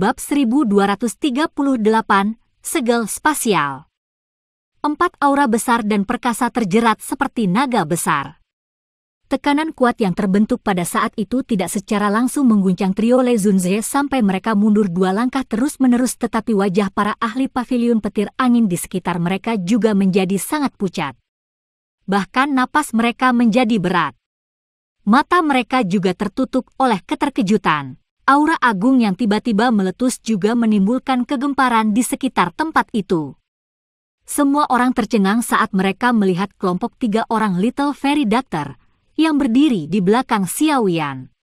Bab 1238, Segel Spasial. 4 aura besar dan perkasa terjerat seperti naga besar. Tekanan kuat yang terbentuk pada saat itu tidak secara langsung mengguncang trio Le Zunze sampai mereka mundur 2 langkah terus-menerus, tetapi wajah para ahli paviliun petir angin di sekitar mereka juga menjadi sangat pucat. Bahkan napas mereka menjadi berat. Mata mereka juga tertutup oleh keterkejutan. Aura agung yang tiba-tiba meletus juga menimbulkan kegemparan di sekitar tempat itu. Semua orang tercengang saat mereka melihat kelompok 3 orang Little Fairy Doctor yang berdiri di belakang Xiao Yan.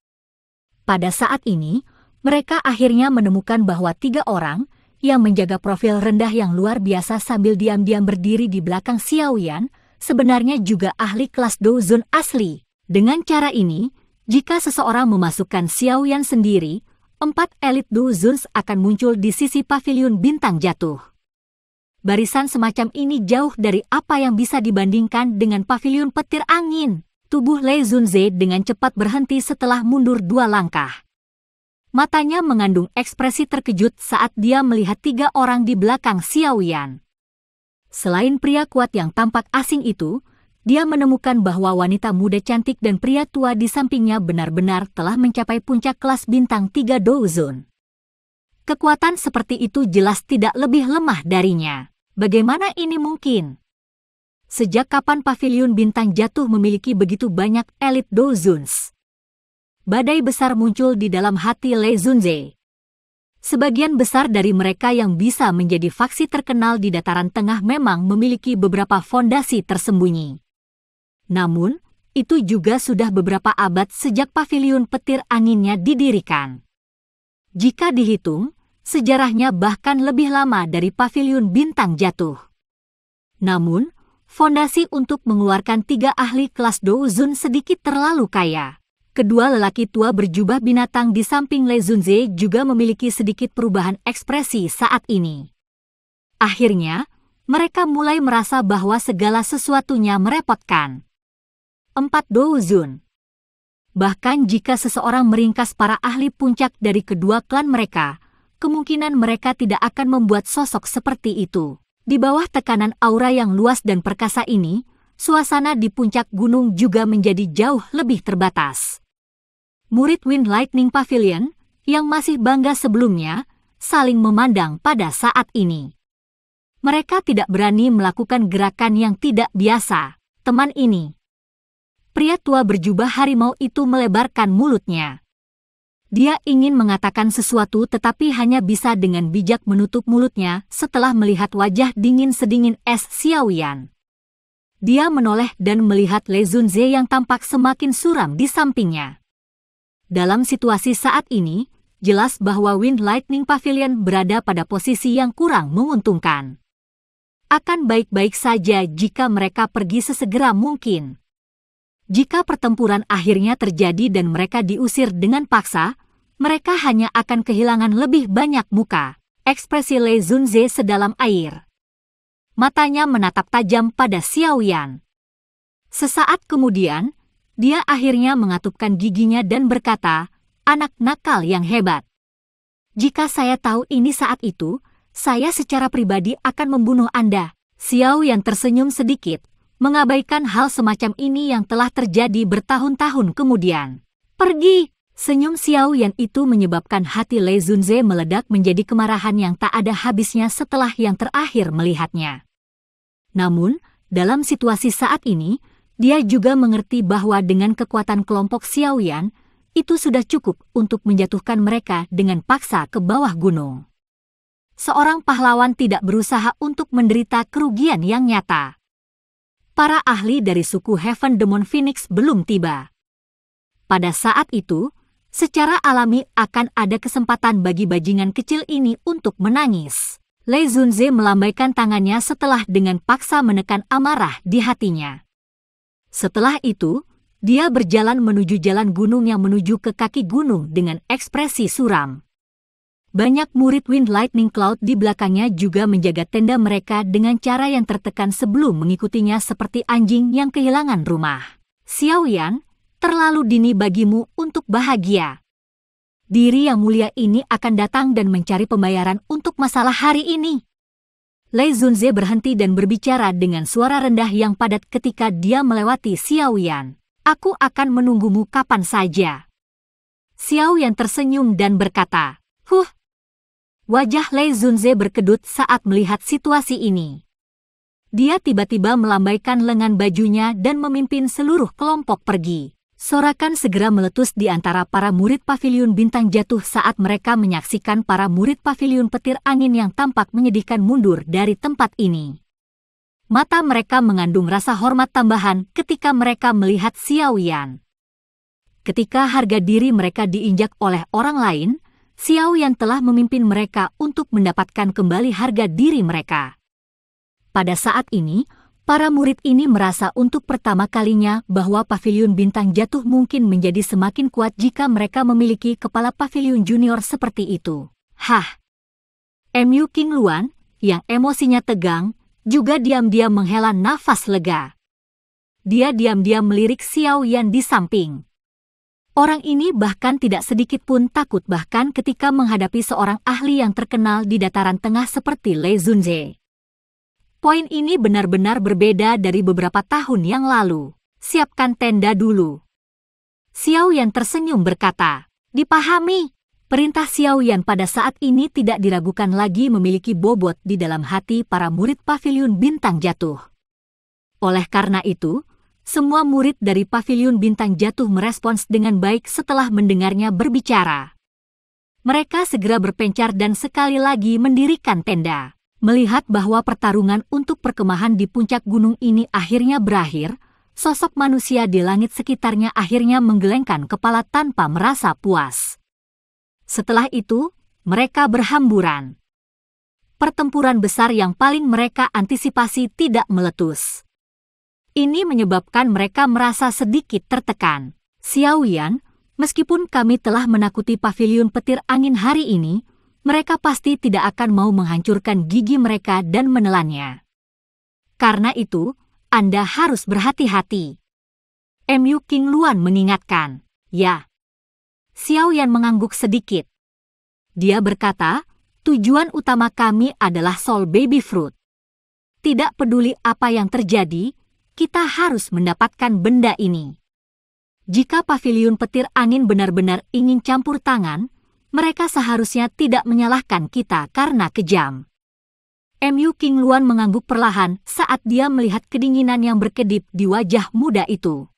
Pada saat ini, mereka akhirnya menemukan bahwa 3 orang yang menjaga profil rendah yang luar biasa sambil diam-diam berdiri di belakang Xiao Yan sebenarnya juga ahli kelas Douzun asli. Dengan cara ini, jika seseorang memasukkan Xiao Yan sendiri, 4 elit Douzuns akan muncul di sisi paviliun bintang jatuh. Barisan semacam ini jauh dari apa yang bisa dibandingkan dengan paviliun petir angin. Tubuh Le Zunze dengan cepat berhenti setelah mundur 2 langkah. Matanya mengandung ekspresi terkejut saat dia melihat 3 orang di belakang Xiao Yan. Selain pria kuat yang tampak asing itu, dia menemukan bahwa wanita muda cantik dan pria tua di sampingnya benar-benar telah mencapai puncak kelas bintang 3 Douzun. Kekuatan seperti itu jelas tidak lebih lemah darinya. Bagaimana ini mungkin? Sejak kapan paviliun bintang jatuh memiliki begitu banyak elit Douzuns? Badai besar muncul di dalam hati Le Zunze. Sebagian besar dari mereka yang bisa menjadi faksi terkenal di dataran tengah memang memiliki beberapa fondasi tersembunyi. Namun, itu juga sudah beberapa abad sejak paviliun petir anginnya didirikan. Jika dihitung, sejarahnya bahkan lebih lama dari paviliun bintang jatuh. Namun, fondasi untuk mengeluarkan 3 ahli kelas Douzun sedikit terlalu kaya. Kedua lelaki tua berjubah binatang di samping Le Zunze juga memiliki sedikit perubahan ekspresi saat ini. Akhirnya, mereka mulai merasa bahwa segala sesuatunya merepotkan. 4 Douzun. Bahkan jika seseorang meringkas para ahli puncak dari kedua klan mereka, kemungkinan mereka tidak akan membuat sosok seperti itu. Di bawah tekanan aura yang luas dan perkasa ini, suasana di puncak gunung juga menjadi jauh lebih terbatas. Murid Wind Lightning Pavilion, yang masih bangga sebelumnya, saling memandang pada saat ini. Mereka tidak berani melakukan gerakan yang tidak biasa. Teman ini. Pria tua berjubah harimau itu melebarkan mulutnya. Dia ingin mengatakan sesuatu tetapi hanya bisa dengan bijak menutup mulutnya setelah melihat wajah dingin sedingin es Xiao Yan. Dia menoleh dan melihat Le Zunze yang tampak semakin suram di sampingnya. Dalam situasi saat ini, jelas bahwa Wind Lightning Pavilion berada pada posisi yang kurang menguntungkan. Akan baik-baik saja jika mereka pergi sesegera mungkin. Jika pertempuran akhirnya terjadi dan mereka diusir dengan paksa, mereka hanya akan kehilangan lebih banyak muka. Ekspresi Le Zunze sedalam air. Matanya menatap tajam pada Xiao Yan. Sesaat kemudian, dia akhirnya mengatupkan giginya dan berkata, "Anak nakal yang hebat. Jika saya tahu ini saat itu, saya secara pribadi akan membunuh Anda." Xiao Yan tersenyum sedikit, mengabaikan hal semacam ini yang telah terjadi bertahun-tahun kemudian. "Pergi!" Senyum Xiao Yan itu menyebabkan hati Le Zunze meledak menjadi kemarahan yang tak ada habisnya setelah yang terakhir melihatnya. Namun, dalam situasi saat ini, dia juga mengerti bahwa dengan kekuatan kelompok Xiao Yan, itu sudah cukup untuk menjatuhkan mereka dengan paksa ke bawah gunung. Seorang pahlawan tidak berusaha untuk menderita kerugian yang nyata. Para ahli dari suku Heaven Demon Phoenix belum tiba. Pada saat itu, secara alami akan ada kesempatan bagi bajingan kecil ini untuk menangis. Le Zunze melambaikan tangannya setelah dengan paksa menekan amarah di hatinya. Setelah itu, dia berjalan menuju jalan gunung yang menuju ke kaki gunung dengan ekspresi suram. Banyak murid Wind Lightning Cloud di belakangnya juga menjaga tenda mereka dengan cara yang tertekan sebelum mengikutinya seperti anjing yang kehilangan rumah. "Xiao Yan, terlalu dini bagimu untuk bahagia. Diri yang mulia ini akan datang dan mencari pembayaran untuk masalah hari ini. Lei Zunze berhenti dan berbicara dengan suara rendah yang padat ketika dia melewati Xiao Yan. Aku akan menunggumu kapan saja. Xiao Yan tersenyum dan berkata, Wajah Lei Zunze berkedut saat melihat situasi ini. Dia tiba-tiba melambaikan lengan bajunya dan memimpin seluruh kelompok pergi. Sorakan segera meletus di antara para murid Paviliun Bintang Jatuh saat mereka menyaksikan para murid Paviliun Petir Angin yang tampak menyedihkan mundur dari tempat ini. Mata mereka mengandung rasa hormat tambahan ketika mereka melihat Xiao Yan. Ketika harga diri mereka diinjak oleh orang lain, Xiao Yan telah memimpin mereka untuk mendapatkan kembali harga diri mereka. Pada saat ini, para murid ini merasa untuk pertama kalinya bahwa Paviliun Bintang Jatuh mungkin menjadi semakin kuat jika mereka memiliki kepala Paviliun Junior seperti itu. Mu King Luan, yang emosinya tegang, juga diam-diam menghela nafas lega. Dia diam-diam melirik Xiao Yan di samping. Orang ini bahkan tidak sedikit pun takut bahkan ketika menghadapi seorang ahli yang terkenal di dataran tengah seperti Lei Zunze. Poin ini benar-benar berbeda dari beberapa tahun yang lalu. Siapkan tenda dulu. Xiao Yan tersenyum berkata, dipahami. Perintah Xiao Yan pada saat ini tidak diragukan lagi memiliki bobot di dalam hati para murid Paviliun Bintang Jatuh. Oleh karena itu, semua murid dari Paviliun Bintang Jatuh merespons dengan baik setelah mendengarnya berbicara. Mereka segera berpencar dan sekali lagi mendirikan tenda. Melihat bahwa pertarungan untuk perkemahan di puncak gunung ini akhirnya berakhir, sosok manusia di langit sekitarnya akhirnya menggelengkan kepala tanpa merasa puas. Setelah itu, mereka berhamburan. Pertempuran besar yang paling mereka antisipasi tidak meletus. Ini menyebabkan mereka merasa sedikit tertekan. Xiao Yan, meskipun kami telah menakuti Paviliun Petir Angin hari ini, mereka pasti tidak akan mau menghancurkan gigi mereka dan menelannya. Karena itu, Anda harus berhati-hati. Mu King Luan mengingatkan. Ya. Xiao Yan mengangguk sedikit. Dia berkata, tujuan utama kami adalah Soul Baby Fruit. Tidak peduli apa yang terjadi, kita harus mendapatkan benda ini. Jika Paviliun Petir Angin benar-benar ingin campur tangan, mereka seharusnya tidak menyalahkan kita karena kejam. Mu King Luan mengangguk perlahan saat dia melihat kedinginan yang berkedip di wajah muda itu.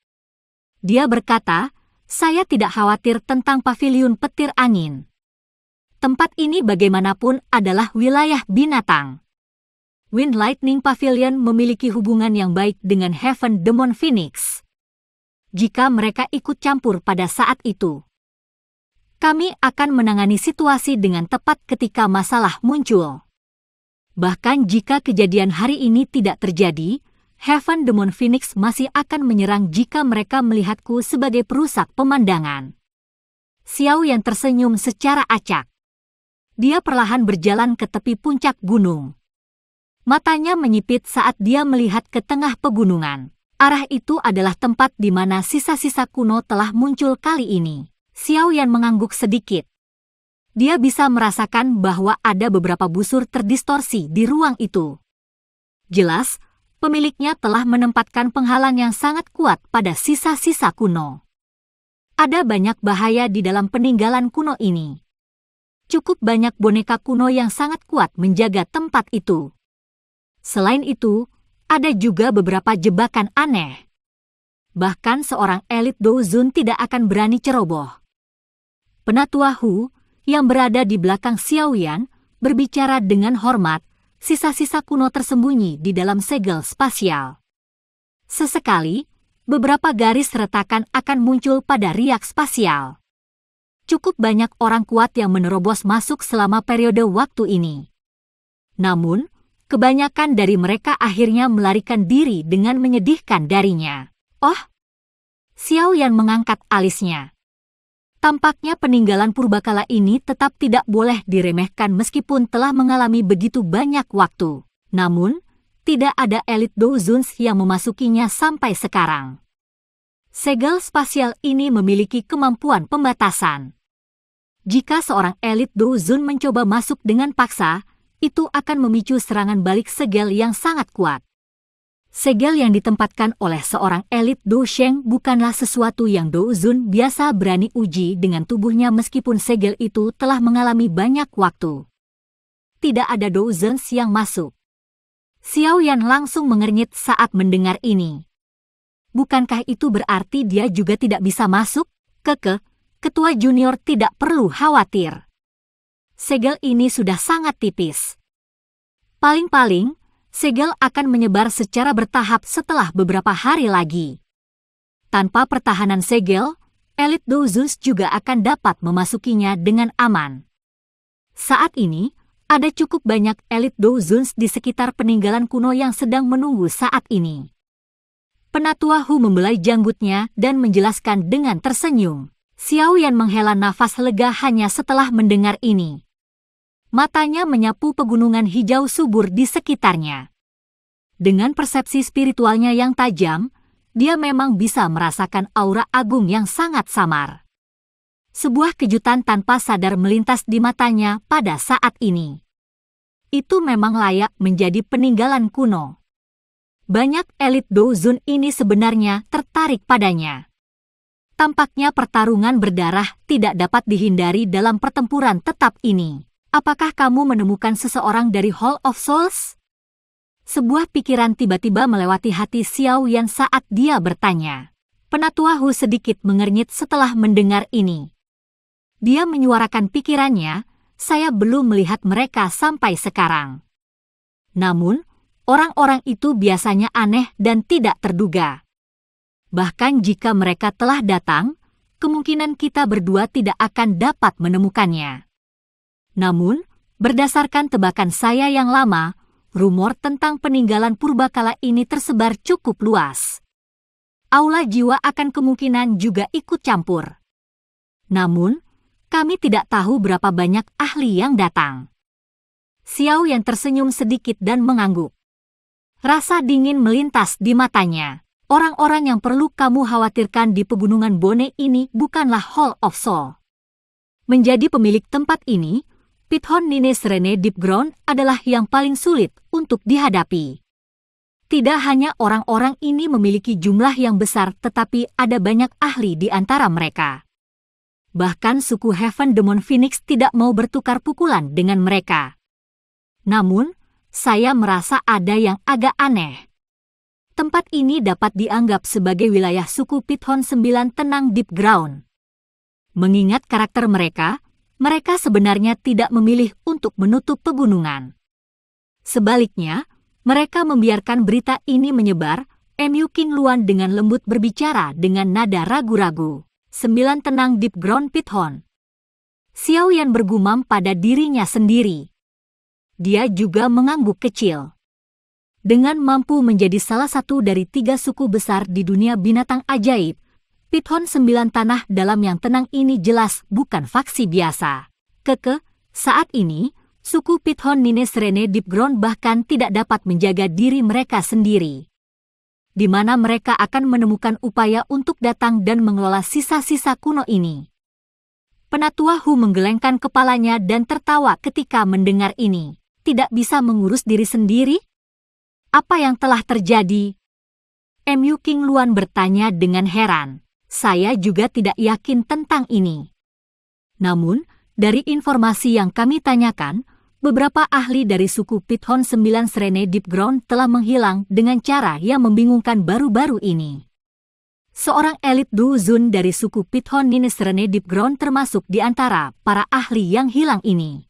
Dia berkata, saya tidak khawatir tentang Paviliun Petir Angin. Tempat ini bagaimanapun adalah wilayah binatang. Wind Lightning Pavilion memiliki hubungan yang baik dengan Heaven Demon Phoenix. Jika mereka ikut campur pada saat itu, kami akan menangani situasi dengan tepat ketika masalah muncul. Bahkan jika kejadian hari ini tidak terjadi, Heaven Demon Phoenix masih akan menyerang jika mereka melihatku sebagai perusak pemandangan. Xiao Yan tersenyum secara acak. Dia perlahan berjalan ke tepi puncak gunung. Matanya menyipit saat dia melihat ke tengah pegunungan. Arah itu adalah tempat di mana sisa-sisa kuno telah muncul kali ini. Xiao Yan mengangguk sedikit. Dia bisa merasakan bahwa ada beberapa busur terdistorsi di ruang itu. Jelas, pemiliknya telah menempatkan penghalang yang sangat kuat pada sisa-sisa kuno. Ada banyak bahaya di dalam peninggalan kuno ini. Cukup banyak boneka kuno yang sangat kuat menjaga tempat itu. Selain itu, ada juga beberapa jebakan aneh. Bahkan seorang elit Douzun tidak akan berani ceroboh. Penatua Hu, yang berada di belakang Xiao Yan, berbicara dengan hormat, sisa-sisa kuno tersembunyi di dalam segel spasial. Sesekali, beberapa garis retakan akan muncul pada riak spasial. Cukup banyak orang kuat yang menerobos masuk selama periode waktu ini. Namun, kebanyakan dari mereka akhirnya melarikan diri dengan menyedihkan darinya. Xiao Yan mengangkat alisnya. Tampaknya peninggalan purbakala ini tetap tidak boleh diremehkan meskipun telah mengalami begitu banyak waktu. Namun, tidak ada elit Douzuns yang memasukinya sampai sekarang. Segel spasial ini memiliki kemampuan pembatasan. Jika seorang elit Douzun mencoba masuk dengan paksa, itu akan memicu serangan balik segel yang sangat kuat. Segel yang ditempatkan oleh seorang elit Dousheng bukanlah sesuatu yang Douzun biasa berani uji dengan tubuhnya meskipun segel itu telah mengalami banyak waktu. Tidak ada Douzun yang masuk. Xiao Yan langsung mengernyit saat mendengar ini. Bukankah itu berarti dia juga tidak bisa masuk? Ketua junior tidak perlu khawatir. Segel ini sudah sangat tipis. Paling-paling, segel akan menyebar secara bertahap setelah beberapa hari lagi. Tanpa pertahanan segel, elit Douzun juga akan dapat memasukinya dengan aman. Saat ini, ada cukup banyak elit Douzun di sekitar peninggalan kuno yang sedang menunggu saat ini. Penatua Hu membelai janggutnya dan menjelaskan dengan tersenyum. Xiao Yan menghela nafas lega hanya setelah mendengar ini. Matanya menyapu pegunungan hijau subur di sekitarnya. Dengan persepsi spiritualnya yang tajam, dia memang bisa merasakan aura agung yang sangat samar. Sebuah kejutan tanpa sadar melintas di matanya pada saat ini. Itu memang layak menjadi peninggalan kuno. Banyak elit Douzun ini sebenarnya tertarik padanya. Tampaknya pertarungan berdarah tidak dapat dihindari dalam pertempuran tetap ini. Apakah kamu menemukan seseorang dari Hall of Souls? Sebuah pikiran tiba-tiba melewati hati Xiao Yan saat dia bertanya. Penatua Hu sedikit mengernyit setelah mendengar ini. Dia menyuarakan pikirannya, saya belum melihat mereka sampai sekarang. Namun, orang-orang itu biasanya aneh dan tidak terduga. Bahkan jika mereka telah datang, kemungkinan kita berdua tidak akan dapat menemukannya. Namun, berdasarkan tebakan saya yang lama, rumor tentang peninggalan purbakala ini tersebar cukup luas. Aula jiwa akan kemungkinan juga ikut campur. Namun, kami tidak tahu berapa banyak ahli yang datang. Xiao yang tersenyum sedikit dan mengangguk. Rasa dingin melintas di matanya. Orang-orang yang perlu kamu khawatirkan di pegunungan Bone ini bukanlah Hall of Soul. Menjadi pemilik tempat ini, Pithon Nine Serene Deep Ground adalah yang paling sulit untuk dihadapi. Tidak hanya orang-orang ini memiliki jumlah yang besar tetapi ada banyak ahli di antara mereka. Bahkan suku Heaven Demon Phoenix tidak mau bertukar pukulan dengan mereka. Namun, saya merasa ada yang agak aneh. Tempat ini dapat dianggap sebagai wilayah suku Pithon 9 Tenang Deep Ground. Mengingat karakter mereka sebenarnya tidak memilih untuk menutup pegunungan. Sebaliknya, mereka membiarkan berita ini menyebar. Mu King Luan dengan lembut berbicara dengan nada ragu-ragu. 9 Tenang Deep Ground Pithon. Xiao Yan bergumam pada dirinya sendiri. Dia juga mengangguk kecil. Dengan mampu menjadi salah satu dari 3 suku besar di dunia binatang ajaib, Pithon 9 Tanah Dalam yang tenang ini jelas bukan faksi biasa. Saat ini, suku Pithon Nine Serene Deep Ground bahkan tidak dapat menjaga diri mereka sendiri. Di mana mereka akan menemukan upaya untuk datang dan mengelola sisa-sisa kuno ini. Penatua Hu menggelengkan kepalanya dan tertawa ketika mendengar ini. Tidak bisa mengurus diri sendiri? Apa yang telah terjadi? Mu King Luan bertanya dengan heran. Saya juga tidak yakin tentang ini. Namun, dari informasi yang kami tanyakan, beberapa ahli dari suku Pithon 9 Serene Deep Ground telah menghilang dengan cara yang membingungkan baru-baru ini. Seorang elit Douzun dari suku Pithon Nine Serene Deep Ground termasuk di antara para ahli yang hilang ini.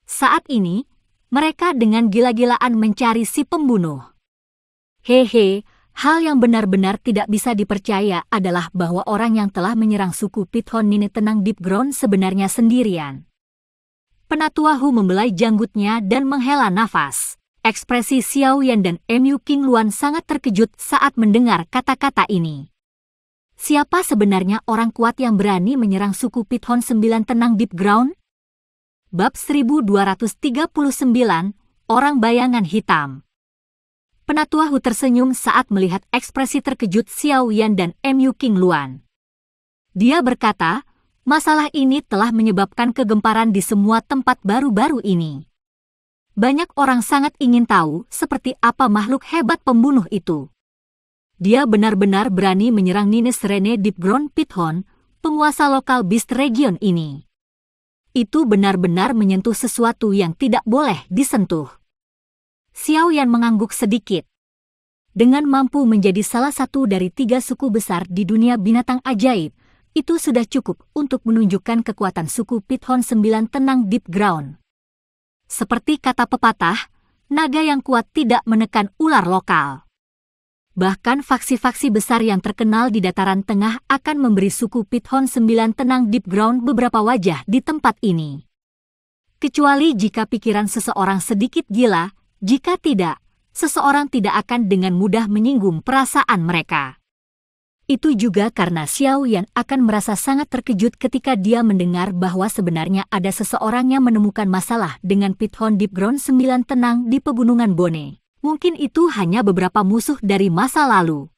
Saat ini, mereka dengan gila-gilaan mencari si pembunuh. Hehe. Hal yang benar-benar tidak bisa dipercaya adalah bahwa orang yang telah menyerang suku Pithon Nine Tenang Deep Ground sebenarnya sendirian. Penatua Hu membelai janggutnya dan menghela nafas. Ekspresi Xiao Yan dan Mu King Luan sangat terkejut saat mendengar kata-kata ini. Siapa sebenarnya orang kuat yang berani menyerang suku Pithon 9 Tenang Deep Ground? Bab 1239, Orang Bayangan Hitam. Penatua Hu tersenyum saat melihat ekspresi terkejut Xiao Yan dan Mu King Luan. Dia berkata, Masalah ini telah menyebabkan kegemparan di semua tempat baru-baru ini. Banyak orang sangat ingin tahu seperti apa makhluk hebat pembunuh itu. Dia benar-benar berani menyerang Nines Rene Deepground Pithon, penguasa lokal Beast Region ini. Itu benar-benar menyentuh sesuatu yang tidak boleh disentuh. Xiao Yan mengangguk sedikit. Dengan mampu menjadi salah satu dari 3 suku besar di dunia binatang ajaib, itu sudah cukup untuk menunjukkan kekuatan suku Pithon 9 tenang Deep Ground. Seperti kata pepatah, naga yang kuat tidak menekan ular lokal. Bahkan faksi-faksi besar yang terkenal di dataran tengah akan memberi suku Pithon 9 tenang Deep Ground beberapa wajah di tempat ini. Kecuali jika pikiran seseorang sedikit gila, jika tidak, seseorang tidak akan dengan mudah menyinggung perasaan mereka. Itu juga karena Xiao Yan akan merasa sangat terkejut ketika dia mendengar bahwa sebenarnya ada seseorang yang menemukan masalah dengan Pithon Deep Ground 9 tenang di Pegunungan Bone. Mungkin itu hanya beberapa musuh dari masa lalu.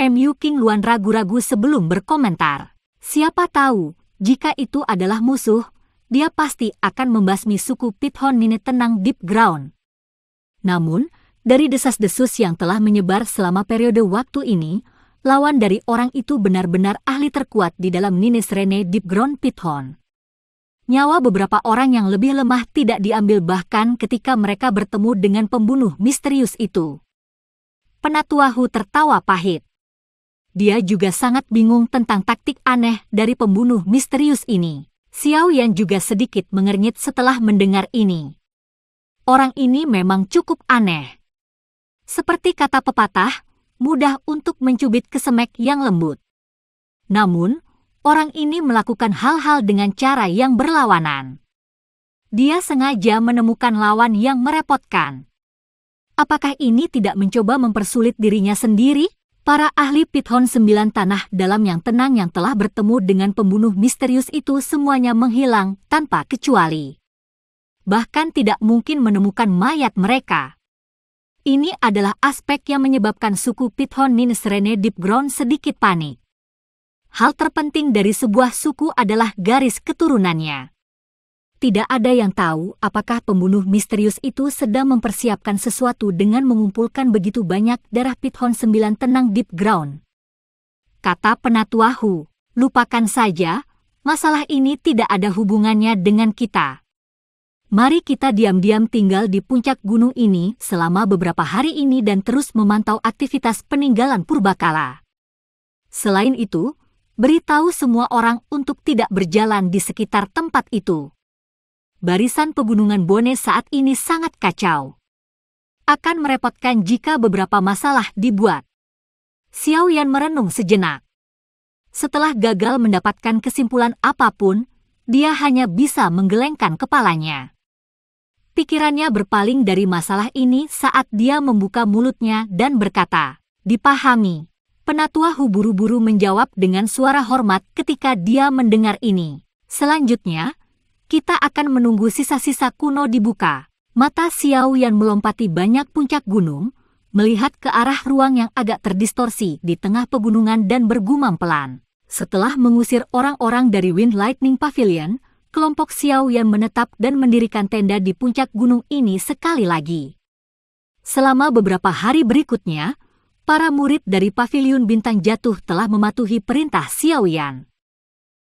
Mu King Luan ragu-ragu sebelum berkomentar. Siapa tahu, jika itu adalah musuh, dia pasti akan membasmi suku Pithon Nine tenang Deep Ground. Namun, dari desas-desus yang telah menyebar selama periode waktu ini, lawan dari orang itu benar-benar ahli terkuat di dalam Nines Rene Deep Ground Pithon. Nyawa beberapa orang yang lebih lemah tidak diambil bahkan ketika mereka bertemu dengan pembunuh misterius itu. Penatua Hu tertawa pahit. Dia juga sangat bingung tentang taktik aneh dari pembunuh misterius ini. Xiao Yan juga sedikit mengernyit setelah mendengar ini. Orang ini memang cukup aneh. Seperti kata pepatah, mudah untuk mencubit kesemek yang lembut. Namun, orang ini melakukan hal-hal dengan cara yang berlawanan. Dia sengaja menemukan lawan yang merepotkan. Apakah ini tidak mencoba mempersulit dirinya sendiri? Para ahli Pithon 9 tanah dalam yang tenang yang telah bertemu dengan pembunuh misterius itu semuanya menghilang tanpa kecuali. Bahkan tidak mungkin menemukan mayat mereka. Ini adalah aspek yang menyebabkan suku Pithon Nines Rene Deep Ground sedikit panik. Hal terpenting dari sebuah suku adalah garis keturunannya. Tidak ada yang tahu apakah pembunuh misterius itu sedang mempersiapkan sesuatu dengan mengumpulkan begitu banyak darah Pithon 9 tenang Deep Ground. Kata Penatua Hu, lupakan saja, masalah ini tidak ada hubungannya dengan kita. Mari kita diam-diam tinggal di puncak gunung ini selama beberapa hari ini dan terus memantau aktivitas peninggalan purbakala. Selain itu, beritahu semua orang untuk tidak berjalan di sekitar tempat itu. Barisan pegunungan Bone saat ini sangat kacau. Akan merepotkan jika beberapa masalah dibuat. Xiao Yan merenung sejenak. Setelah gagal mendapatkan kesimpulan apapun, dia hanya bisa menggelengkan kepalanya. Pikirannya berpaling dari masalah ini saat dia membuka mulutnya dan berkata, "Dipahami." Penatua Hu buru-buru menjawab dengan suara hormat ketika dia mendengar ini. Selanjutnya, kita akan menunggu sisa-sisa kuno dibuka. Mata Xiao Yan melompati banyak puncak gunung, melihat ke arah ruang yang agak terdistorsi di tengah pegunungan dan bergumam pelan. Setelah mengusir orang-orang dari Wind Lightning Pavilion, kelompok Xiao Yan menetap dan mendirikan tenda di puncak gunung ini sekali lagi. Selama beberapa hari berikutnya, para murid dari Pavilion Bintang Jatuh telah mematuhi perintah Xiao Yan.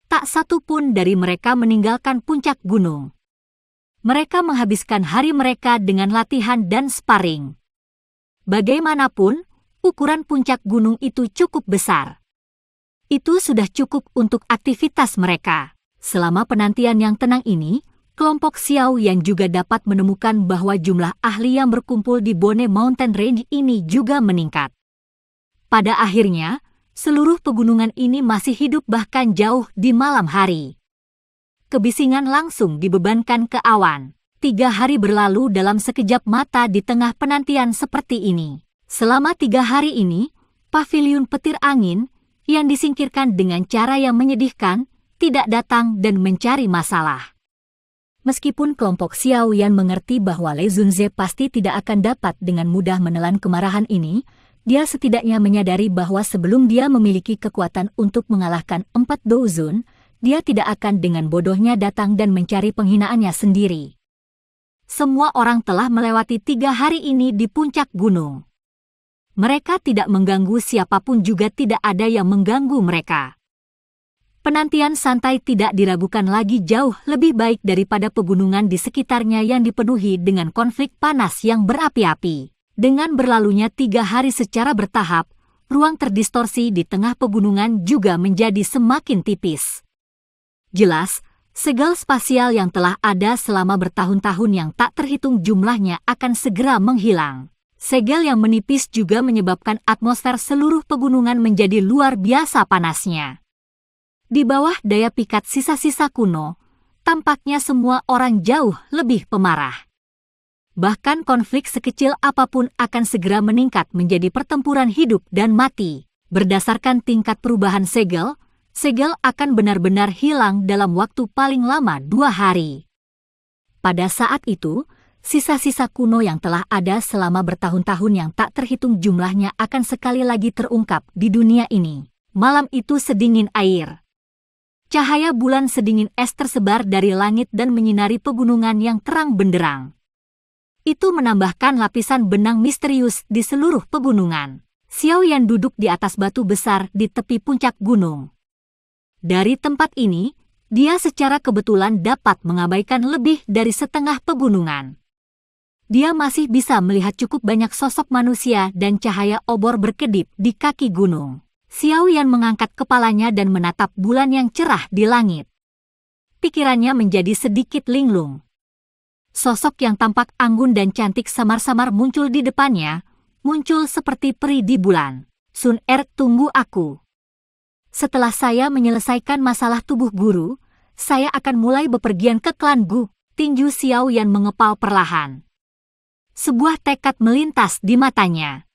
Tak satu pun dari mereka meninggalkan puncak gunung. Mereka menghabiskan hari mereka dengan latihan dan sparring. Bagaimanapun, ukuran puncak gunung itu cukup besar. Itu sudah cukup untuk aktivitas mereka. Selama penantian yang tenang ini, kelompok Xiao yang juga dapat menemukan bahwa jumlah ahli yang berkumpul di Bone Mountain Range ini juga meningkat. Pada akhirnya, seluruh pegunungan ini masih hidup bahkan jauh di malam hari. Kebisingan langsung dibebankan ke awan. 3 hari berlalu dalam sekejap mata di tengah penantian seperti ini. Selama 3 hari ini, Pavilion Petir Angin, yang disingkirkan dengan cara yang menyedihkan, tidak datang dan mencari masalah. Meskipun kelompok Xiao Yan mengerti bahwa Lei Zunze pasti tidak akan dapat dengan mudah menelan kemarahan ini, dia setidaknya menyadari bahwa sebelum dia memiliki kekuatan untuk mengalahkan 4 Douzun, dia tidak akan dengan bodohnya datang dan mencari penghinaannya sendiri. Semua orang telah melewati 3 hari ini di puncak gunung. Mereka tidak mengganggu siapapun, juga tidak ada yang mengganggu mereka. Penantian santai tidak diragukan lagi jauh lebih baik daripada pegunungan di sekitarnya yang dipenuhi dengan konflik panas yang berapi-api. Dengan berlalunya 3 hari secara bertahap, ruang terdistorsi di tengah pegunungan juga menjadi semakin tipis. Jelas, segel spasial yang telah ada selama bertahun-tahun yang tak terhitung jumlahnya akan segera menghilang. Segel yang menipis juga menyebabkan atmosfer seluruh pegunungan menjadi luar biasa panasnya. Di bawah daya pikat sisa-sisa kuno, tampaknya semua orang jauh lebih pemarah. Bahkan konflik sekecil apapun akan segera meningkat menjadi pertempuran hidup dan mati. Berdasarkan tingkat perubahan segel, segel akan benar-benar hilang dalam waktu paling lama 2 hari. Pada saat itu, sisa-sisa kuno yang telah ada selama bertahun-tahun yang tak terhitung jumlahnya akan sekali lagi terungkap di dunia ini. Malam itu sedingin air. Cahaya bulan sedingin es tersebar dari langit dan menyinari pegunungan yang terang benderang. Itu menambahkan lapisan benang misterius di seluruh pegunungan. Xiao Yan duduk di atas batu besar di tepi puncak gunung. Dari tempat ini, dia secara kebetulan dapat mengabaikan lebih dari setengah pegunungan. Dia masih bisa melihat cukup banyak sosok manusia dan cahaya obor berkedip di kaki gunung. Xiao Yan mengangkat kepalanya dan menatap bulan yang cerah di langit. Pikirannya menjadi sedikit linglung. Sosok yang tampak anggun dan cantik samar-samar muncul di depannya, muncul seperti peri di bulan. Sun Er, tunggu aku. Setelah saya menyelesaikan masalah tubuh guru, saya akan mulai bepergian ke klan Gu. Tinju Xiao Yan mengepal perlahan. Sebuah tekad melintas di matanya.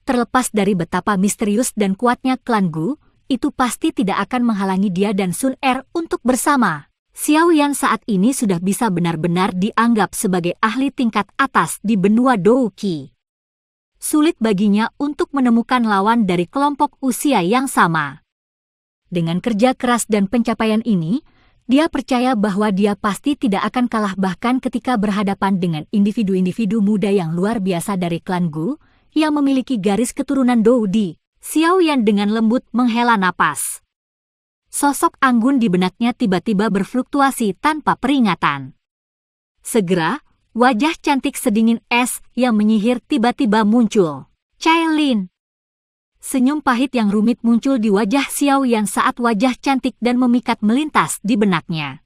Terlepas dari betapa misterius dan kuatnya klan Gu, itu pasti tidak akan menghalangi dia dan Sun Er untuk bersama. Xiao Yan saat ini sudah bisa benar-benar dianggap sebagai ahli tingkat atas di benua Douqi. Sulit baginya untuk menemukan lawan dari kelompok usia yang sama. Dengan kerja keras dan pencapaian ini, dia percaya bahwa dia pasti tidak akan kalah bahkan ketika berhadapan dengan individu-individu muda yang luar biasa dari klan Gu, yang memiliki garis keturunan Doudi. Xiao Yan dengan lembut menghela napas. Sosok anggun di benaknya tiba-tiba berfluktuasi tanpa peringatan. Segera, wajah cantik sedingin es yang menyihir tiba-tiba muncul. Cailin. Senyum pahit yang rumit muncul di wajah Xiao Yan saat wajah cantik dan memikat melintas di benaknya.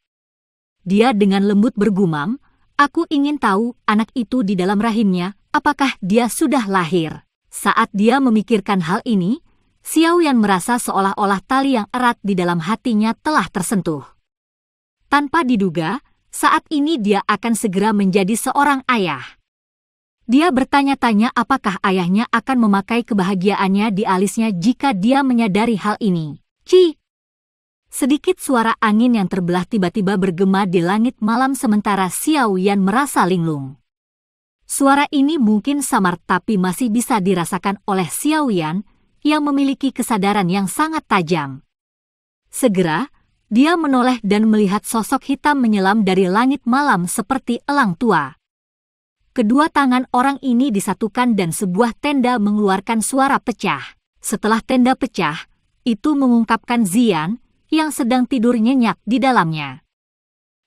Dia dengan lembut bergumam, aku ingin tahu anak itu di dalam rahimnya, apakah dia sudah lahir? Saat dia memikirkan hal ini, Xiao Yan merasa seolah-olah tali yang erat di dalam hatinya telah tersentuh. Tanpa diduga, saat ini dia akan segera menjadi seorang ayah. Dia bertanya-tanya apakah ayahnya akan memakai kebahagiaannya di alisnya jika dia menyadari hal ini. Ci! Sedikit suara angin yang terbelah tiba-tiba bergema di langit malam sementara Xiao Yan merasa linglung. Suara ini mungkin samar tapi masih bisa dirasakan oleh Xiao Yan yang memiliki kesadaran yang sangat tajam. Segera, dia menoleh dan melihat sosok hitam menyelam dari langit malam seperti elang tua. Kedua tangan orang ini disatukan dan sebuah tenda mengeluarkan suara pecah. Setelah tenda pecah, itu mengungkapkan Zian yang sedang tidur nyenyak di dalamnya.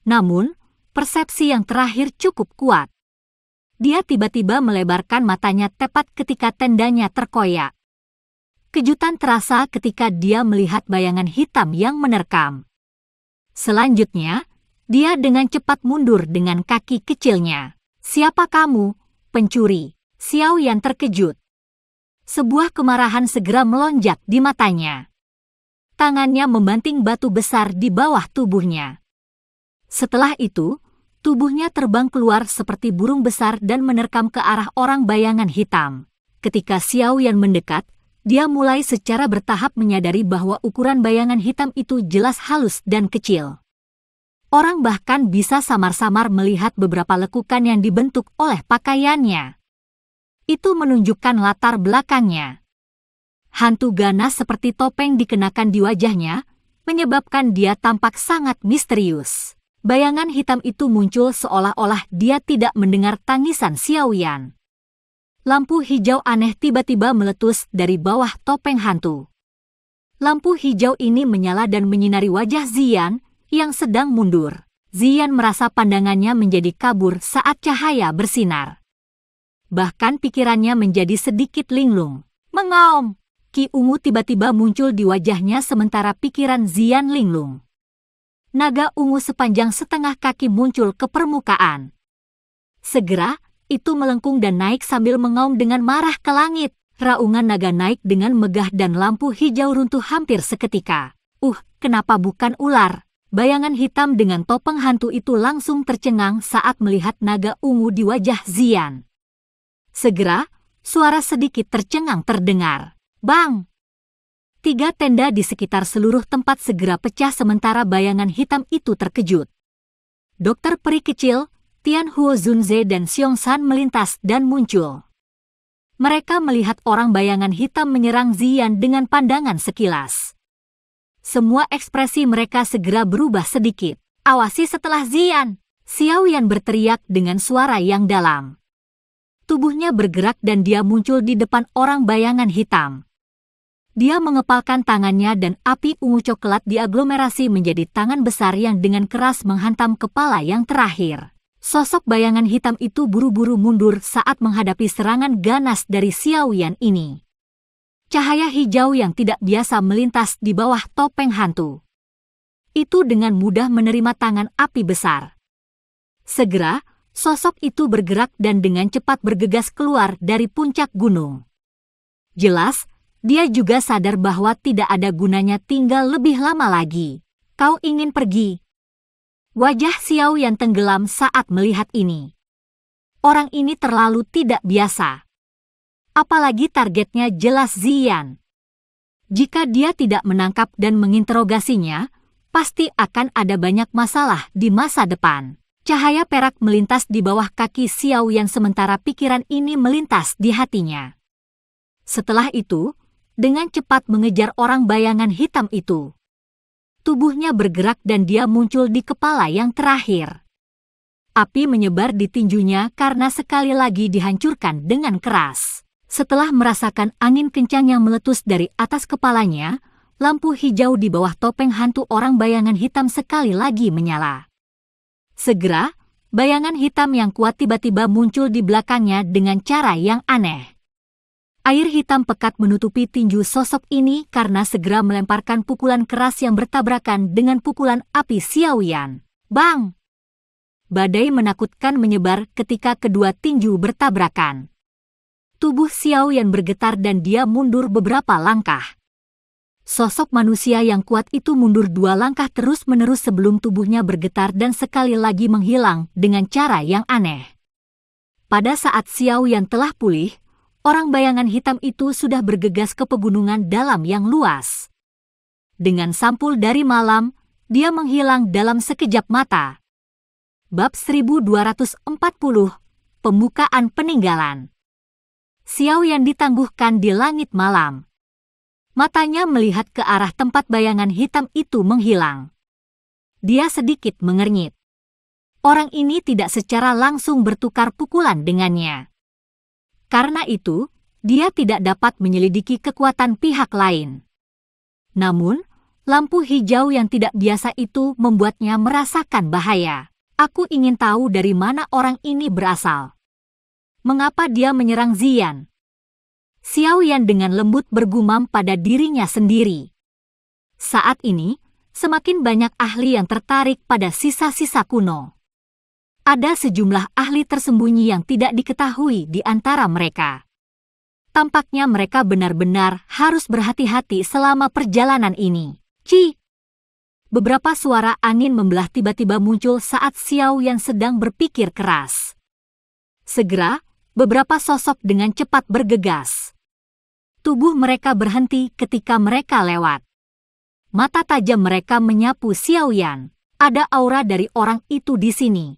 Namun, persepsi yang terakhir cukup kuat. Dia tiba-tiba melebarkan matanya tepat ketika tendanya terkoyak. Kejutan terasa ketika dia melihat bayangan hitam yang menerkam. Selanjutnya, dia dengan cepat mundur dengan kaki kecilnya. Siapa kamu, pencuri? Xiao Yan terkejut. Sebuah kemarahan segera melonjak di matanya. Tangannya membanting batu besar di bawah tubuhnya. Setelah itu, tubuhnya terbang keluar seperti burung besar dan menerkam ke arah orang bayangan hitam. Ketika Xiao Yan mendekat, dia mulai secara bertahap menyadari bahwa ukuran bayangan hitam itu jelas halus dan kecil. Orang bahkan bisa samar-samar melihat beberapa lekukan yang dibentuk oleh pakaiannya. Itu menunjukkan latar belakangnya. Hantu ganas seperti topeng dikenakan di wajahnya, menyebabkan dia tampak sangat misterius. Bayangan hitam itu muncul seolah-olah dia tidak mendengar tangisan Xiaoyan. Lampu hijau aneh tiba-tiba meletus dari bawah topeng hantu. Lampu hijau ini menyala dan menyinari wajah Ziyan yang sedang mundur. Ziyan merasa pandangannya menjadi kabur saat cahaya bersinar. Bahkan pikirannya menjadi sedikit linglung. Mengaum! Ki ungu tiba-tiba muncul di wajahnya sementara pikiran Ziyan linglung. Naga ungu sepanjang setengah kaki muncul ke permukaan. Segera, itu melengkung dan naik sambil mengaum dengan marah ke langit. Raungan naga naik dengan megah dan lampu hijau runtuh hampir seketika. Kenapa bukan ular? Bayangan hitam dengan topeng hantu itu langsung tercengang saat melihat naga ungu di wajah Ziyan. Segera, suara sedikit tercengang terdengar. Bang! 3 tenda di sekitar seluruh tempat segera pecah sementara bayangan hitam itu terkejut. Dokter peri kecil, Tian Huo Zunze dan Xiong San melintas dan muncul. Mereka melihat orang bayangan hitam menyerang Ziyan dengan pandangan sekilas. Semua ekspresi mereka segera berubah sedikit. Awasi setelah Ziyan! Xiaoyan berteriak dengan suara yang dalam. Tubuhnya bergerak dan dia muncul di depan orang bayangan hitam. Dia mengepalkan tangannya dan api ungu coklat diaglomerasi menjadi tangan besar yang dengan keras menghantam kepala yang terakhir. Sosok bayangan hitam itu buru-buru mundur saat menghadapi serangan ganas dari Xiaoyan ini. Cahaya hijau yang tidak biasa melintas di bawah topeng hantu. Itu dengan mudah menerima tangan api besar. Segera, sosok itu bergerak dan dengan cepat bergegas keluar dari puncak gunung. Jelas, dia juga sadar bahwa tidak ada gunanya tinggal lebih lama lagi. Kau ingin pergi? Wajah Xiaoyan tenggelam saat melihat ini. Orang ini terlalu tidak biasa. Apalagi targetnya jelas Ziyan. Jika dia tidak menangkap dan menginterogasinya, pasti akan ada banyak masalah di masa depan. Cahaya perak melintas di bawah kaki Xiaoyan sementara pikiran ini melintas di hatinya. Setelah itu, dengan cepat mengejar orang bayangan hitam itu. Tubuhnya bergerak dan dia muncul di kepala yang terakhir. Api menyebar di tinjunya karena sekali lagi dihancurkan dengan keras. Setelah merasakan angin kencang yang meletus dari atas kepalanya, lampu hijau di bawah topeng hantu orang bayangan hitam sekali lagi menyala. Segera, bayangan hitam yang kuat tiba-tiba muncul di belakangnya dengan cara yang aneh. Air hitam pekat menutupi tinju sosok ini karena segera melemparkan pukulan keras yang bertabrakan dengan pukulan api Xiaoyan. Bang! Badai menakutkan menyebar ketika kedua tinju bertabrakan. Tubuh Xiaoyan bergetar dan dia mundur beberapa langkah. Sosok manusia yang kuat itu mundur 2 langkah terus-menerus sebelum tubuhnya bergetar dan sekali lagi menghilang dengan cara yang aneh. Pada saat Xiaoyan telah pulih, orang bayangan hitam itu sudah bergegas ke pegunungan dalam yang luas. Dengan sampul dari malam, dia menghilang dalam sekejap mata. Bab 1240, Pembukaan Peninggalan. Xiaoyan ditangguhkan di langit malam. Matanya melihat ke arah tempat bayangan hitam itu menghilang. Dia sedikit mengernyit. Orang ini tidak secara langsung bertukar pukulan dengannya. Karena itu, dia tidak dapat menyelidiki kekuatan pihak lain. Namun, lampu hijau yang tidak biasa itu membuatnya merasakan bahaya. Aku ingin tahu dari mana orang ini berasal. Mengapa dia menyerang Ziyan? Xiaoyan dengan lembut bergumam pada dirinya sendiri. Saat ini, semakin banyak ahli yang tertarik pada sisa-sisa kuno. Ada sejumlah ahli tersembunyi yang tidak diketahui di antara mereka. Tampaknya mereka benar-benar harus berhati-hati selama perjalanan ini. Ci! Beberapa suara angin membelah tiba-tiba muncul saat Xiaoyan sedang berpikir keras. Segera, beberapa sosok dengan cepat bergegas. Tubuh mereka berhenti ketika mereka lewat. Mata tajam mereka menyapu Xiaoyan. Ada aura dari orang itu di sini.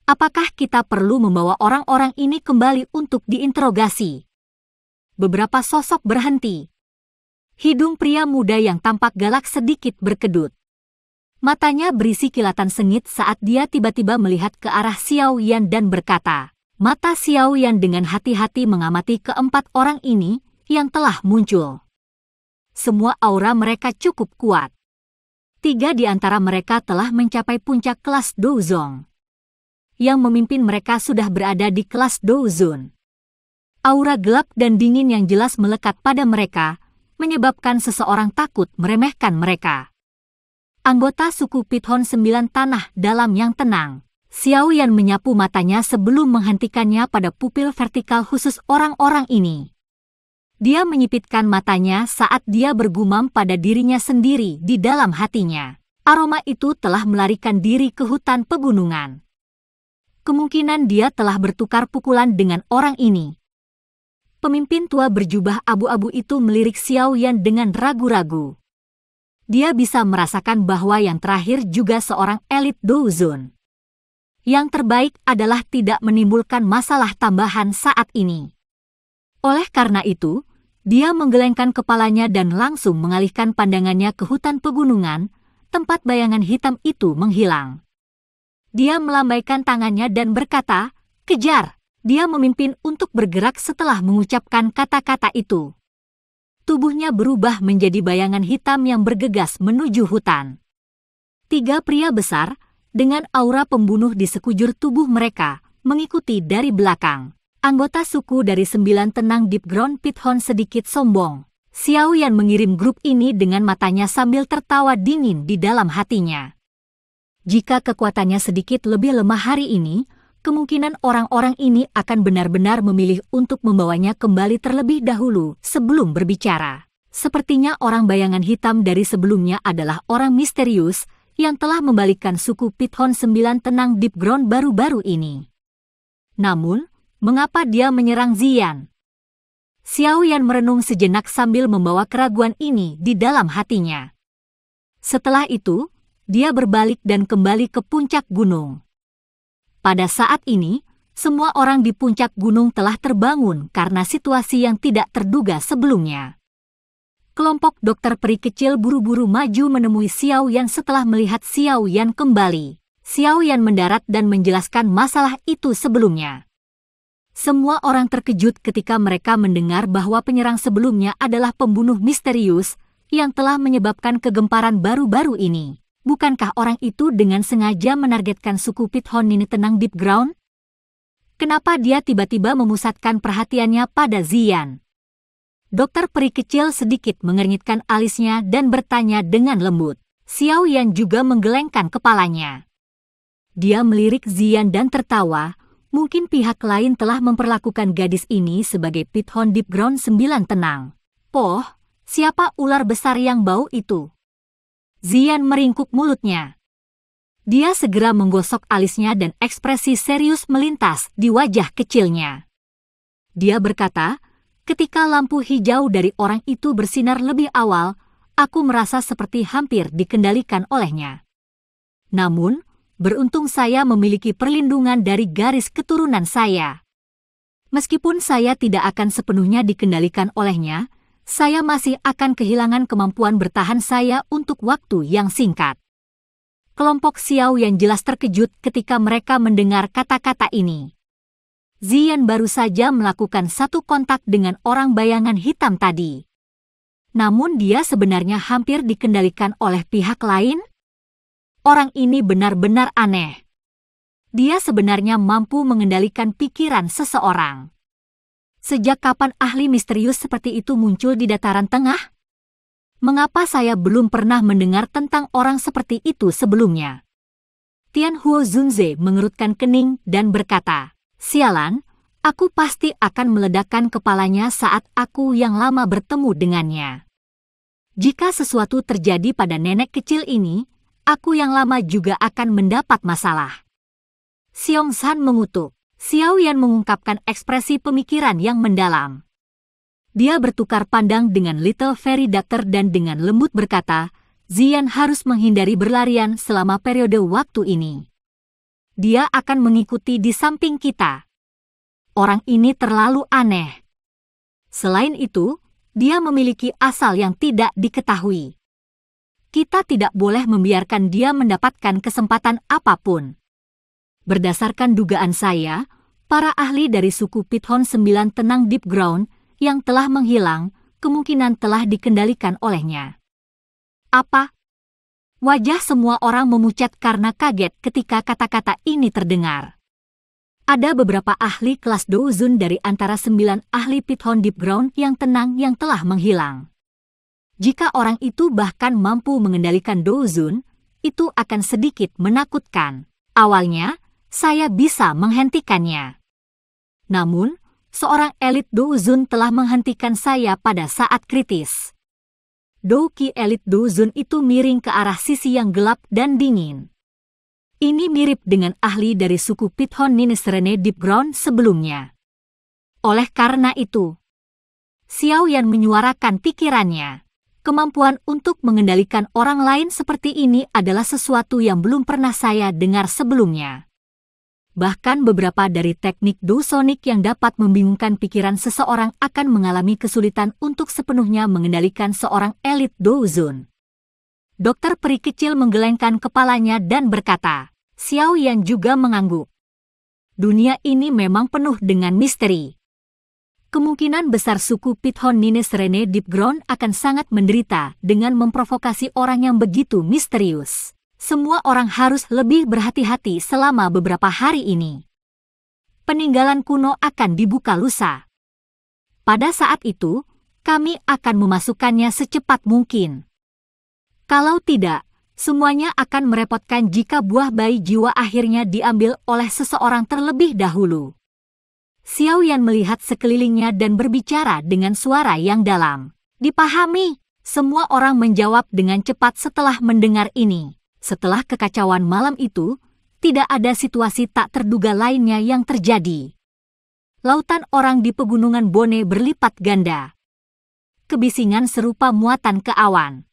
Apakah kita perlu membawa orang-orang ini kembali untuk diinterogasi? Beberapa sosok berhenti. Hidung pria muda yang tampak galak sedikit berkedut. Matanya berisi kilatan sengit saat dia tiba-tiba melihat ke arah Xiao Yan dan berkata. Mata Xiao Yan dengan hati-hati mengamati keempat orang ini yang telah muncul. Semua aura mereka cukup kuat. 3 di antara mereka telah mencapai puncak kelas Douzong. Yang memimpin mereka sudah berada di kelas Douzun. Aura gelap dan dingin yang jelas melekat pada mereka, menyebabkan seseorang takut meremehkan mereka. Anggota suku Pithon 9 Tanah Dalam yang tenang, Xiao Yan menyapu matanya sebelum menghentikannya pada pupil vertikal khusus orang-orang ini. Dia menyipitkan matanya saat dia bergumam pada dirinya sendiri di dalam hatinya. Aroma itu telah melarikan diri ke hutan pegunungan. Kemungkinan dia telah bertukar pukulan dengan orang ini. Pemimpin tua berjubah abu-abu itu melirik Xiao Yan dengan ragu-ragu. Dia bisa merasakan bahwa yang terakhir juga seorang elit Douzun. Yang terbaik adalah tidak menimbulkan masalah tambahan saat ini. Oleh karena itu, dia menggelengkan kepalanya dan langsung mengalihkan pandangannya ke hutan pegunungan, tempat bayangan hitam itu menghilang. Dia melambaikan tangannya dan berkata, "Kejar!" Dia memimpin untuk bergerak setelah mengucapkan kata-kata itu. Tubuhnya berubah menjadi bayangan hitam yang bergegas menuju hutan. 3 pria besar, dengan aura pembunuh di sekujur tubuh mereka, mengikuti dari belakang. Anggota suku dari 9 tenang Deep Ground Pithon sedikit sombong. Xiao Yan mengirim grup ini dengan matanya sambil tertawa dingin di dalam hatinya. Jika kekuatannya sedikit lebih lemah hari ini, kemungkinan orang-orang ini akan benar-benar memilih untuk membawanya kembali terlebih dahulu sebelum berbicara. Sepertinya orang bayangan hitam dari sebelumnya adalah orang misterius yang telah membalikkan suku Pithon 9 tenang Deep Ground baru-baru ini. Namun, mengapa dia menyerang Ziyan? Xiao Yan merenung sejenak sambil membawa keraguan ini di dalam hatinya. Setelah itu, dia berbalik dan kembali ke puncak gunung. Pada saat ini, semua orang di puncak gunung telah terbangun karena situasi yang tidak terduga sebelumnya. Kelompok dokter peri kecil buru-buru maju menemui Xiao Yan setelah melihat Xiao Yan kembali. Xiao Yan mendarat dan menjelaskan masalah itu sebelumnya. Semua orang terkejut ketika mereka mendengar bahwa penyerang sebelumnya adalah pembunuh misterius yang telah menyebabkan kegemparan baru-baru ini. Bukankah orang itu dengan sengaja menargetkan suku Pithon ini tenang Deep Ground? Kenapa dia tiba-tiba memusatkan perhatiannya pada Ziyan? Dokter peri kecil sedikit mengernyitkan alisnya dan bertanya dengan lembut. Xiao Yan juga menggelengkan kepalanya. Dia melirik Ziyan dan tertawa. Mungkin pihak lain telah memperlakukan gadis ini sebagai Pithon Deep Ground 9 tenang. "Poh, siapa ular besar yang bau itu?" Ziyan meringkuk mulutnya. Dia segera menggosok alisnya dan ekspresi serius melintas di wajah kecilnya. Dia berkata, "Ketika lampu hijau dari orang itu bersinar lebih awal, aku merasa seperti hampir dikendalikan olehnya. Namun, beruntung saya memiliki perlindungan dari garis keturunan saya. Meskipun saya tidak akan sepenuhnya dikendalikan olehnya, saya masih akan kehilangan kemampuan bertahan saya untuk waktu yang singkat." Kelompok Xiao yang jelas terkejut ketika mereka mendengar kata-kata ini. Ziyan baru saja melakukan satu kontak dengan orang bayangan hitam tadi. Namun dia sebenarnya hampir dikendalikan oleh pihak lain? Orang ini benar-benar aneh. Dia sebenarnya mampu mengendalikan pikiran seseorang. Sejak kapan ahli misterius seperti itu muncul di dataran tengah? Mengapa saya belum pernah mendengar tentang orang seperti itu sebelumnya? Tianhuo Zunze mengerutkan kening dan berkata, "Sialan, aku pasti akan meledakkan kepalanya saat aku yang lama bertemu dengannya. Jika sesuatu terjadi pada nenek kecil ini, aku yang lama juga akan mendapat masalah." Xiong San mengutuk. Xiao Yan mengungkapkan ekspresi pemikiran yang mendalam. Dia bertukar pandang dengan Little Fairy Doctor dan dengan lembut berkata, "Ziyan harus menghindari berlarian selama periode waktu ini. Dia akan mengikuti di samping kita. Orang ini terlalu aneh. Selain itu, dia memiliki asal yang tidak diketahui. Kita tidak boleh membiarkan dia mendapatkan kesempatan apapun. Berdasarkan dugaan saya, para ahli dari suku Python 9 tenang Deep Ground yang telah menghilang kemungkinan telah dikendalikan olehnya. Apa? Wajah semua orang memucat karena kaget ketika kata-kata ini terdengar. Ada beberapa ahli kelas Douzun dari antara 9 ahli Python Deep Ground yang tenang yang telah menghilang. Jika orang itu bahkan mampu mengendalikan Douzun, itu akan sedikit menakutkan. Awalnya, saya bisa menghentikannya. Namun, seorang elit Douzun telah menghentikan saya pada saat kritis. Douki elit Douzun itu miring ke arah sisi yang gelap dan dingin. Ini mirip dengan ahli dari suku Python Ninisrene Deep Ground sebelumnya. Oleh karena itu, Xiao Yan menyuarakan pikirannya. Kemampuan untuk mengendalikan orang lain seperti ini adalah sesuatu yang belum pernah saya dengar sebelumnya. Bahkan beberapa dari teknik Dousonic yang dapat membingungkan pikiran seseorang akan mengalami kesulitan untuk sepenuhnya mengendalikan seorang elit Douzun. Dokter peri kecil menggelengkan kepalanya dan berkata, Xiao Yan juga mengangguk. Dunia ini memang penuh dengan misteri. Kemungkinan besar suku Python Ninisrene Deep Ground akan sangat menderita dengan memprovokasi orang yang begitu misterius. Semua orang harus lebih berhati-hati selama beberapa hari ini. Peninggalan kuno akan dibuka lusa. Pada saat itu, kami akan memasukkannya secepat mungkin. Kalau tidak, semuanya akan merepotkan jika buah bayi jiwa akhirnya diambil oleh seseorang terlebih dahulu. Xiao Yan melihat sekelilingnya dan berbicara dengan suara yang dalam. Dipahami, semua orang menjawab dengan cepat setelah mendengar ini. Setelah kekacauan malam itu, tidak ada situasi tak terduga lainnya yang terjadi. Lautan orang di pegunungan Bone berlipat ganda. Kebisingan serupa muatan ke awan.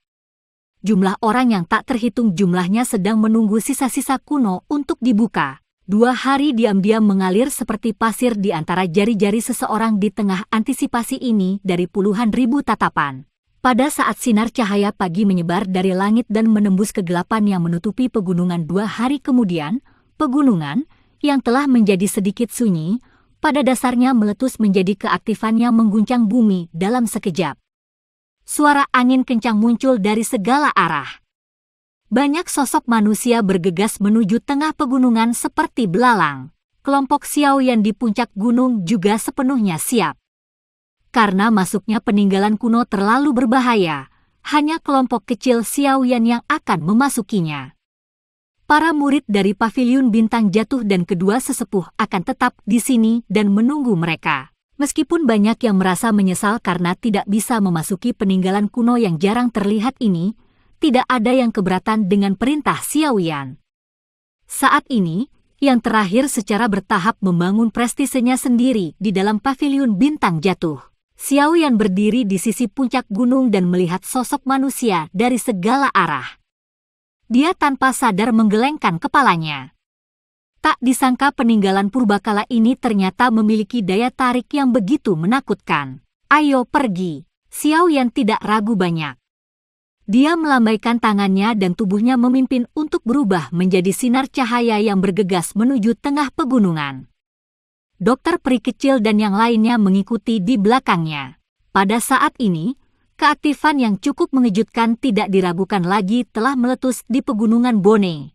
Jumlah orang yang tak terhitung jumlahnya sedang menunggu sisa-sisa kuno untuk dibuka. 2 hari diam-diam mengalir seperti pasir di antara jari-jari seseorang di tengah antisipasi ini dari puluhan ribu tatapan. Pada saat sinar cahaya pagi menyebar dari langit dan menembus kegelapan yang menutupi pegunungan 2 hari kemudian, pegunungan, yang telah menjadi sedikit sunyi, pada dasarnya meletus menjadi keaktifan yang mengguncang bumi dalam sekejap. Suara angin kencang muncul dari segala arah. Banyak sosok manusia bergegas menuju tengah pegunungan seperti belalang. Kelompok Xiao Yan di puncak gunung juga sepenuhnya siap. Karena masuknya peninggalan kuno terlalu berbahaya, hanya kelompok kecil Xiao Yan yang akan memasukinya. Para murid dari Paviliun Bintang Jatuh dan kedua sesepuh akan tetap di sini dan menunggu mereka. Meskipun banyak yang merasa menyesal karena tidak bisa memasuki peninggalan kuno yang jarang terlihat ini, tidak ada yang keberatan dengan perintah Xiao Yan. Saat ini, yang terakhir secara bertahap membangun prestisenya sendiri di dalam Paviliun Bintang Jatuh. Xiao Yan berdiri di sisi puncak gunung dan melihat sosok manusia dari segala arah. Dia tanpa sadar menggelengkan kepalanya. Tak disangka peninggalan purbakala ini ternyata memiliki daya tarik yang begitu menakutkan. Ayo pergi. Xiao Yan tidak ragu banyak. Dia melambaikan tangannya dan tubuhnya memimpin untuk berubah menjadi sinar cahaya yang bergegas menuju tengah pegunungan. Dokter peri kecil dan yang lainnya mengikuti di belakangnya. Pada saat ini, keaktifan yang cukup mengejutkan tidak diragukan lagi telah meletus di pegunungan Bone.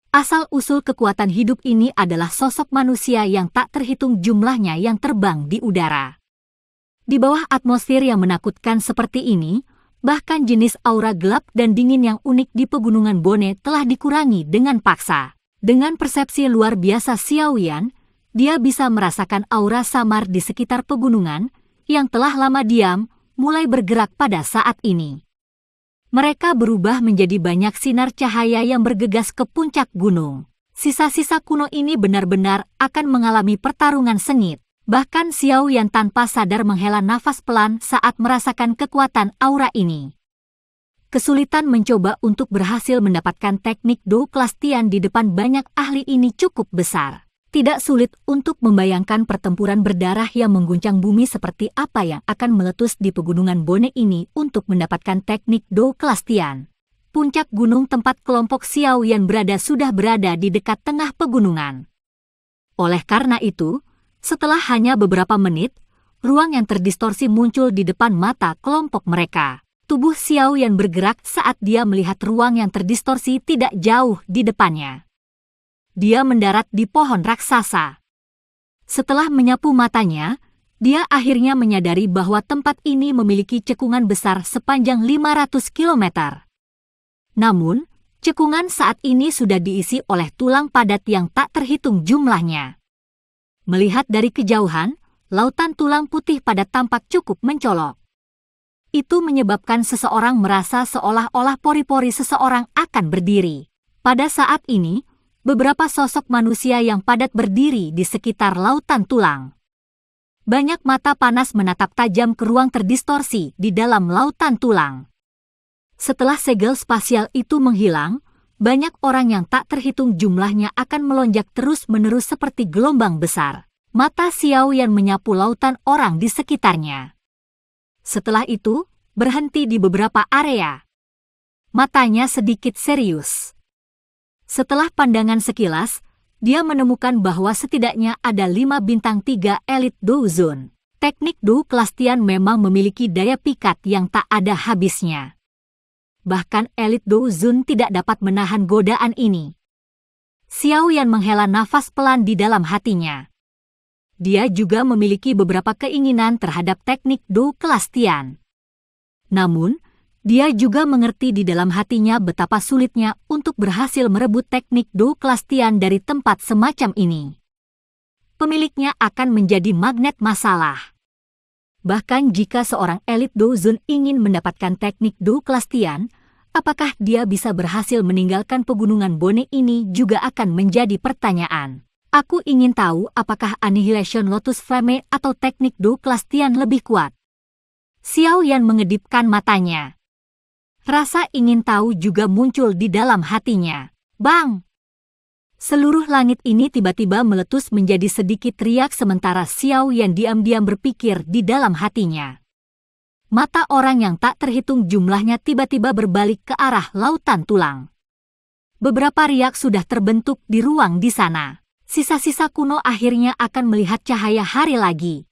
Asal-usul kekuatan hidup ini adalah sosok manusia yang tak terhitung jumlahnya yang terbang di udara. Di bawah atmosfer yang menakutkan seperti ini, bahkan jenis aura gelap dan dingin yang unik di pegunungan Bone telah dikurangi dengan paksa. Dengan persepsi luar biasa Xiao Yan, dia bisa merasakan aura samar di sekitar pegunungan yang telah lama diam, mulai bergerak pada saat ini. Mereka berubah menjadi banyak sinar cahaya yang bergegas ke puncak gunung. Sisa-sisa kuno ini benar-benar akan mengalami pertarungan sengit. Bahkan Xiao Yan tanpa sadar menghela nafas pelan saat merasakan kekuatan aura ini. Kesulitan mencoba untuk berhasil mendapatkan teknik Do kelas Tian di depan banyak ahli ini cukup besar. Tidak sulit untuk membayangkan pertempuran berdarah yang mengguncang bumi seperti apa yang akan meletus di pegunungan Bone ini untuk mendapatkan teknik Do kelas Tian. Puncak gunung tempat kelompok Xiao Yan berada sudah berada di dekat tengah pegunungan. Oleh karena itu, setelah hanya beberapa menit, ruang yang terdistorsi muncul di depan mata kelompok mereka. Tubuh Xiao Yan bergerak saat dia melihat ruang yang terdistorsi tidak jauh di depannya. Dia mendarat di pohon raksasa. Setelah menyapu matanya, dia akhirnya menyadari bahwa tempat ini memiliki cekungan besar sepanjang 500 km. Namun, cekungan saat ini sudah diisi oleh tulang padat yang tak terhitung jumlahnya. Melihat dari kejauhan, lautan tulang putih padat tampak cukup mencolok. Itu menyebabkan seseorang merasa seolah-olah pori-pori seseorang akan berdiri. Pada saat ini, beberapa sosok manusia yang padat berdiri di sekitar lautan tulang. Banyak mata panas menatap tajam ke ruang terdistorsi di dalam lautan tulang. Setelah segel spasial itu menghilang, banyak orang yang tak terhitung jumlahnya akan melonjak terus-menerus seperti gelombang besar. Mata Xiao Yan menyapu lautan orang di sekitarnya. Setelah itu, berhenti di beberapa area. Matanya sedikit serius. Setelah pandangan sekilas, dia menemukan bahwa setidaknya ada 5 bintang 3 Elite Do Zone. Teknik Do kelas Tian memang memiliki daya pikat yang tak ada habisnya. Bahkan Elite Do Zone tidak dapat menahan godaan ini. Xiao Yan menghela nafas pelan di dalam hatinya. Dia juga memiliki beberapa keinginan terhadap teknik Do kelas Tian. Namun, dia juga mengerti di dalam hatinya betapa sulitnya untuk berhasil merebut teknik Do kelas Tian dari tempat semacam ini. Pemiliknya akan menjadi magnet masalah. Bahkan jika seorang Elite Do Zone ingin mendapatkan teknik Do kelas Tian, apakah dia bisa berhasil meninggalkan pegunungan Bone ini juga akan menjadi pertanyaan. Aku ingin tahu apakah Annihilation Lotus Flame atau teknik Do kelas Tian lebih kuat. Xiao Yan mengedipkan matanya. Rasa ingin tahu juga muncul di dalam hatinya. Bang! Seluruh langit ini tiba-tiba meletus menjadi sedikit riak sementara Xiao Yan diam-diam berpikir di dalam hatinya. Mata orang yang tak terhitung jumlahnya tiba-tiba berbalik ke arah lautan tulang. Beberapa riak sudah terbentuk di ruang di sana. Sisa-sisa kuno akhirnya akan melihat cahaya hari lagi.